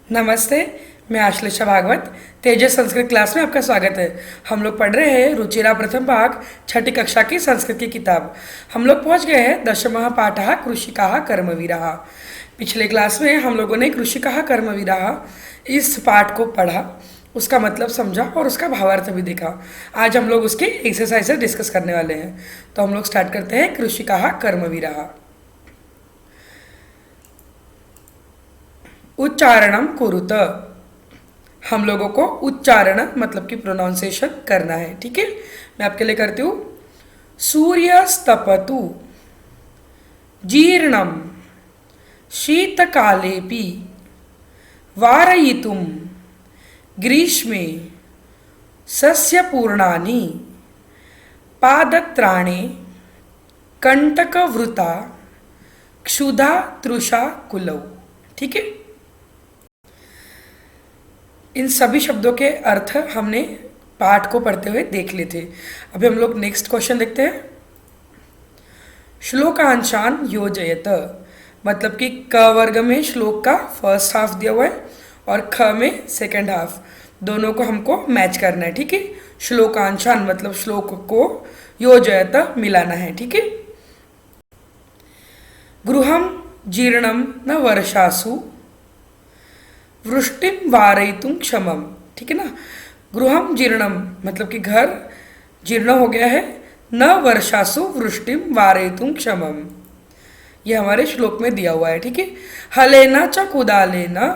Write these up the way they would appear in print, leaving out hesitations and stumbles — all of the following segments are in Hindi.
नमस्ते। मैं आश्लेषा भागवत तेजस संस्कृत क्लास में आपका स्वागत है। हम लोग पढ़ रहे हैं रुचिरा प्रथम भाग छठी कक्षा की संस्कृत की किताब। हम लोग पहुंच गए हैं दशमः पाठः कृषिकाः कर्मवीराः। पिछले क्लास में हम लोगों ने कृषिकाः कर्मवीराः इस पाठ को पढ़ा, उसका मतलब समझा और उसका भावार्थ भी देखा। आज हम लोग उसके एक्सरसाइज डिस्कस करने वाले हैं। तो हम लोग स्टार्ट करते हैं। कृषिकाः कर्मवीराः। उच्चारणम कुरुत। हम लोगों को उच्चारण मतलब कि प्रोनाउंसिएशन करना है, ठीक है। मैं आपके लिए करती हूँ। सूर्यस्तपतु जीर्णम शीतकालेपि वारयितुम ग्रीष्मे सस्यपूर्णानि पादत्राणे कंटकवृता क्षुधा तृषा कुलौ। ठीक है। इन सभी शब्दों के अर्थ हमने पाठ को पढ़ते हुए देख लिए थे। अभी हम लोग नेक्स्ट क्वेश्चन देखते हैं। श्लोकांशान योजयत मतलब कि क वर्ग में श्लोक का फर्स्ट हाफ दिया हुआ है और ख में सेकंड हाफ, दोनों को हमको मैच करना है, ठीक है। श्लोकांशान मतलब श्लोक को योजयत मिलाना है, ठीक है। गृहम जीर्णम न वर्षासु वृष्टिम वारयितुम क्षमम, ठीक है ना। गृहम जीर्णम मतलब कि घर जीर्ण हो गया है, न वर्षासु वृष्टिम वारयितुम क्षमम, ये हमारे श्लोक में दिया हुआ है, ठीक है। हलेना च कुदालेना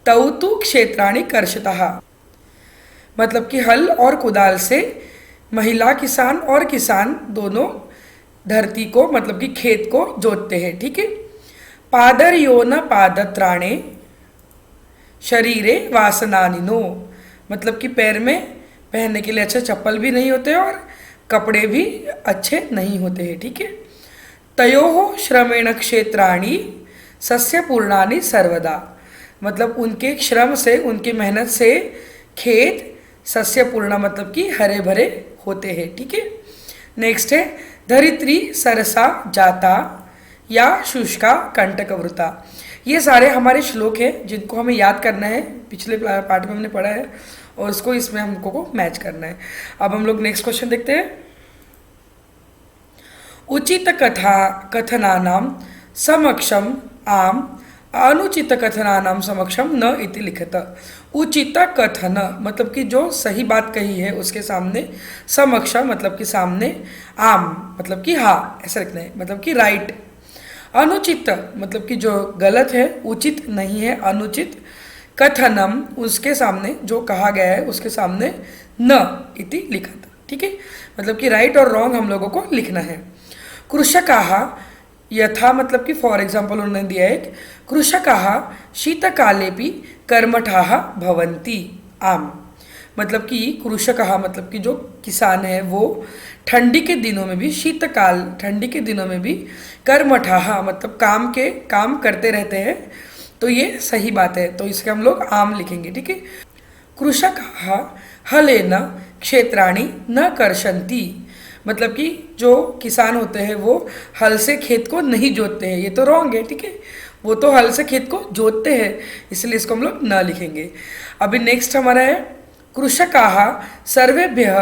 तौ तु क्षेत्राणि कर्षतः मतलब कि हल और कुदाल से महिला किसान और किसान दोनों धरती को मतलब कि खेत को जोतते हैं, ठीक है। पादर्यो न पादत्राणे शरीरे वासनानिनो मतलब कि पैर में पहनने के लिए अच्छे चप्पल भी नहीं होते और कपड़े भी अच्छे नहीं होते हैं, ठीक है। तयोः श्रमेण क्षेत्राणि सस्यपूर्णानि सर्वदा मतलब उनके श्रम से, उनकी मेहनत से खेत सस्यपूर्ण मतलब कि हरे भरे होते हैं, ठीक है। नेक्स्ट है धरित्री सरसा जाता या शुष्का कंटकवृता। ये सारे हमारे श्लोक हैं जिनको हमें याद करना है, पिछले पार्ट में हमने पढ़ा है और उसको इसमें हमको को मैच करना है। अब हम लोग नेक्स्ट क्वेश्चन देखते हैं। उचित कथा कथनानाम समक्षम आम अनुचित कथनानाम समक्षम न इति लिखत। उचित कथन मतलब कि जो सही बात कही है उसके सामने, समक्ष मतलब कि सामने, आम मतलब कि हाँ ऐसा लिखना है मतलब कि राइट। अनुचित मतलब कि जो गलत है, उचित नहीं है, अनुचित। कथनम उसके सामने जो कहा गया है उसके सामने न इति लिखत, ठीक है। मतलब कि राइट और रॉन्ग हम लोगों को लिखना है। कृषकाः यथा मतलब कि फॉर एग्जाम्पल उन्होंने दिया है कृषकाः शीतकालेपि कर्मठाः भवन्ति आम मतलब कि कृषकाः मतलब कि जो किसान है वो ठंडी के दिनों में भी, शीतकाल ठंडी के दिनों में भी, कर्मठाः मतलब काम करते रहते हैं, तो ये सही बात है, तो इसके हम लोग आम लिखेंगे, ठीक है। कृषकाः हलेन क्षेत्राणि न कर्षन्ति मतलब कि जो किसान होते हैं वो हल से खेत को नहीं जोतते हैं, ये तो रॉन्ग है, ठीक है। वो तो हल से खेत को जोतते हैं, इसलिए इसको हम लोग न लिखेंगे। अभी नेक्स्ट हमारा है कृषकाः सर्वेभ्यः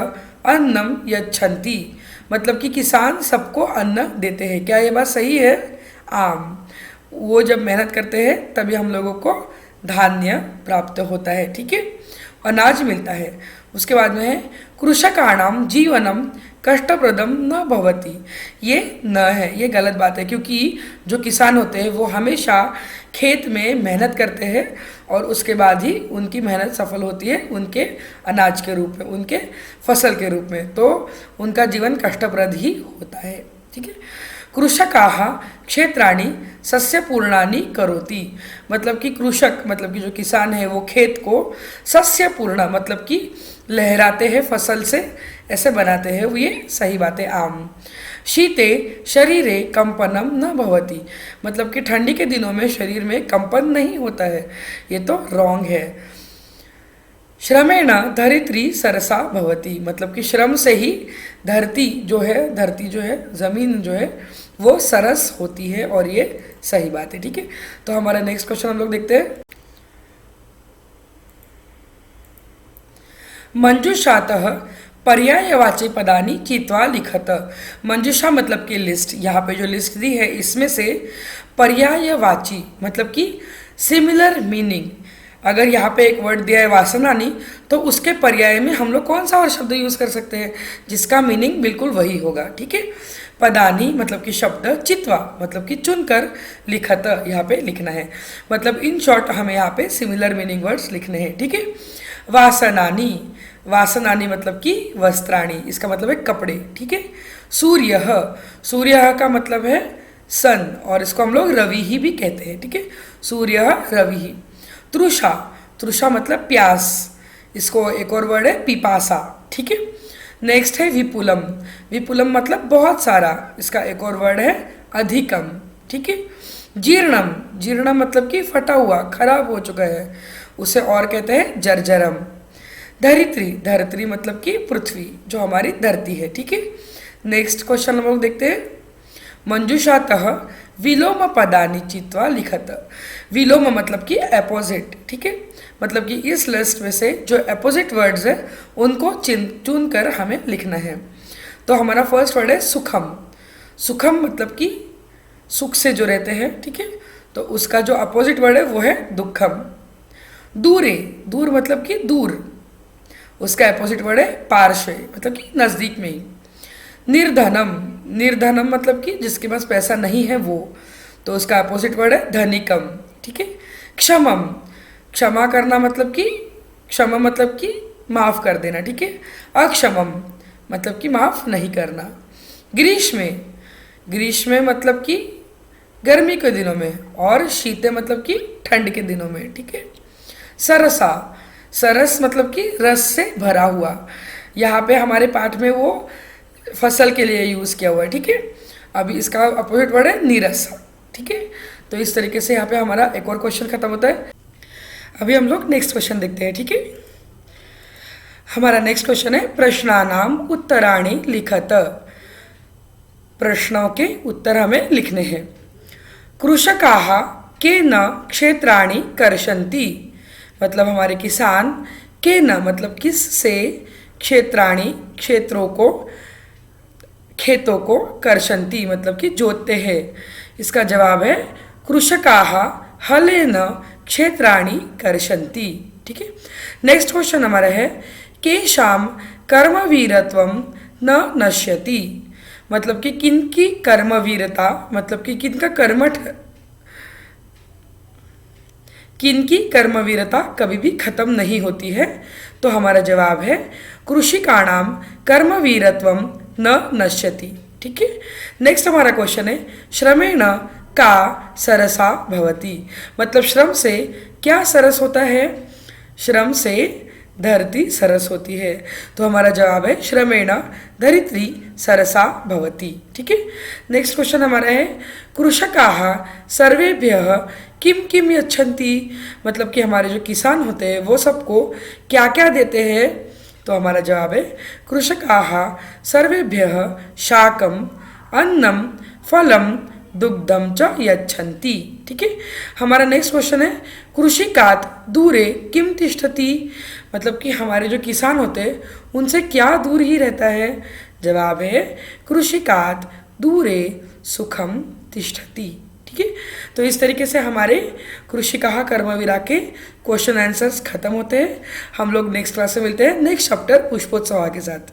अन्नम यच्छन्ति मतलब कि किसान सबको अन्न देते हैं। क्या ये बात सही है? आम। वो जब मेहनत करते हैं तभी हम लोगों को धान्य प्राप्त होता है, ठीक है, अनाज मिलता है। उसके बाद में है कृषकाणाम जीवनम कष्टप्रदम न भवति। ये न है, ये गलत बात है, क्योंकि जो किसान होते हैं वो हमेशा खेत में मेहनत करते हैं और उसके बाद ही उनकी मेहनत सफल होती है उनके अनाज के रूप में, उनके फसल के रूप में, तो उनका जीवन कष्टप्रद ही होता है, ठीक है। कृषकाः क्षेत्राणि सस्यपूर्णानि करोति मतलब कि कृषक मतलब कि जो किसान है वो खेत को सस्यपूर्ण मतलब कि लहराते हैं फसल से, ऐसे बनाते हैं, वो ये सही बात है, आम। शीते शरीरे कंपनम न भवति मतलब कि ठंडी के दिनों में शरीर में कंपन नहीं होता है, ये तो रॉन्ग है। श्रमेण धरित्री सरसा भवति मतलब कि श्रम से ही धरती जो है जमीन जो है वो सरस होती है, और ये सही बात है, ठीक है। तो हमारा नेक्स्ट क्वेश्चन हम लोग देखते हैं। मंजूषातः पर्यायवाची पदानि चित्वा लिखत। मंजूषा मतलब कि लिस्ट, यहाँ पे जो लिस्ट दी है इसमें से पर्यायवाची मतलब कि सिमिलर मीनिंग, अगर यहाँ पे एक वर्ड दिया है वासनानी तो उसके पर्याय में हम लोग कौन सा और शब्द यूज़ कर सकते हैं जिसका मीनिंग बिल्कुल वही होगा। ठीक है, पदानी मतलब कि शब्द, चित्वा मतलब कि चुनकर, लिखत यहाँ पे लिखना है, मतलब इन शॉर्ट हमें यहाँ पे सिमिलर मीनिंग वर्ड्स लिखने हैं। ठीक है, वासनानी, वासनानी मतलब कि वस्त्राणी, इसका मतलब है कपड़े। ठीक है, सूर्य, सूर्य का मतलब है सन और इसको हम लोग रवि ही भी कहते हैं। ठीक है, सूर्य रवि। तृषा, तृषा मतलब प्यास, इसको एक और वर्ड है पिपासा। ठीक है, नेक्स्ट है विपुलम, विपुलम मतलब बहुत सारा, इसका एक और वर्ड है अधिकम। ठीक है, जीर्णम, जीर्णम मतलब कि फटा हुआ, खराब हो चुका है, उसे और कहते हैं जर्जरम। धरित्री, धरित्री मतलब कि पृथ्वी, जो हमारी धरती है। ठीक है, नेक्स्ट क्वेश्चन हम लोग देखते हैं। मंजूषातः विलोम पदानि चित्वा लिखत। विलोम मतलब कि अपोजिट। ठीक है, मतलब कि इस लिस्ट में से जो अपोजिट वर्ड्स है उनको चुन कर हमें लिखना है। तो हमारा फर्स्ट वर्ड है सुखम। सुखम मतलब कि सुख से जो रहते हैं। ठीक है, तो उसका जो अपोजिट वर्ड है वो है दुखम। दूरे, दूर मतलब कि दूर, उसका अपोजिट वर्ड है पार्श्व मतलब कि नज़दीक में ही। निर्धनम, निर्धनम मतलब कि जिसके पास पैसा नहीं है वो, तो उसका अपोजिट वर्ड है धनिकम। ठीक है, क्षमम, क्षमा करना मतलब कि, क्षमा मतलब कि माफ़ कर देना। ठीक है, अक्षमम मतलब कि माफ़ नहीं करना। ग्रीष्मे, ग्रीष्मे मतलब कि गर्मी के दिनों में, और शीते मतलब कि ठंड के दिनों में। ठीक है, सरसा, सरस मतलब कि रस से भरा हुआ, यहाँ पे हमारे पाठ में वो फसल के लिए यूज़ किया हुआ है। ठीक है, अभी इसका अपोजिट वर्ड है नीरसा। ठीक है, तो इस तरीके से यहाँ पे हमारा एक और क्वेश्चन खत्म होता है। अभी हम लोग नेक्स्ट क्वेश्चन देखते हैं। ठीक है, हमारा नेक्स्ट क्वेश्चन है प्रश्नानाम उत्तराणि लिखत। प्रश्नों के उत्तर हमें लिखने हैं। कृषकाः केन क्षेत्राणि कर्षन्ति, मतलब हमारे किसान, केन मतलब किस से, क्षेत्राणि क्षेत्रों को, खेतों को, कर्षन्ति मतलब कि जोतते हैं। इसका जवाब है कृषकाः हलेन क्षेत्राणि कर्षन्ति। ठीक है, नेक्स्ट क्वेश्चन हमारा है केषाम कर्मवीरत्वम न नश्यति, मतलब कि किनकी कर्मवीरता मतलब कि किनका कर्मठ, किनकी कर्मवीरता कभी भी खत्म नहीं होती है। तो हमारा जवाब है कृषिकाणाम कर्मवीरत्वम न नश्यति। ठीक है, नेक्स्ट हमारा क्वेश्चन है श्रमेण का सरसा भवति, मतलब श्रम से क्या सरस होता है, श्रम से धरती सरस होती है। तो हमारा जवाब है श्रमेण धरित्री सरसा भवति। ठीक है, नेक्स्ट क्वेश्चन हमारा है कृषकाः सर्वेभ्यः किम किम यच्छन्ति, मतलब कि हमारे जो किसान होते हैं वो सबको क्या क्या देते हैं। तो हमारा जवाब है कृषकाः सर्वेभ्यः शाकम अन्नम फलम दुग्धम च यच्छन्ति। ठीक है, हमारा नेक्स्ट क्वेश्चन है कृषिकात् दूरे किम तिष्ठति, मतलब कि हमारे जो किसान होते हैं उनसे क्या दूर ही रहता है। जवाब है कृषिकात् दूरे सुखम तिष्ठति। ठीक है, तो इस तरीके से हमारे कृषिकाः कर्मवीरा के क्वेश्चन आंसर्स खत्म होते हैं। हम लोग नेक्स्ट क्लास में मिलते हैं नेक्स्ट चैप्टर पुष्पोत्सव के साथ।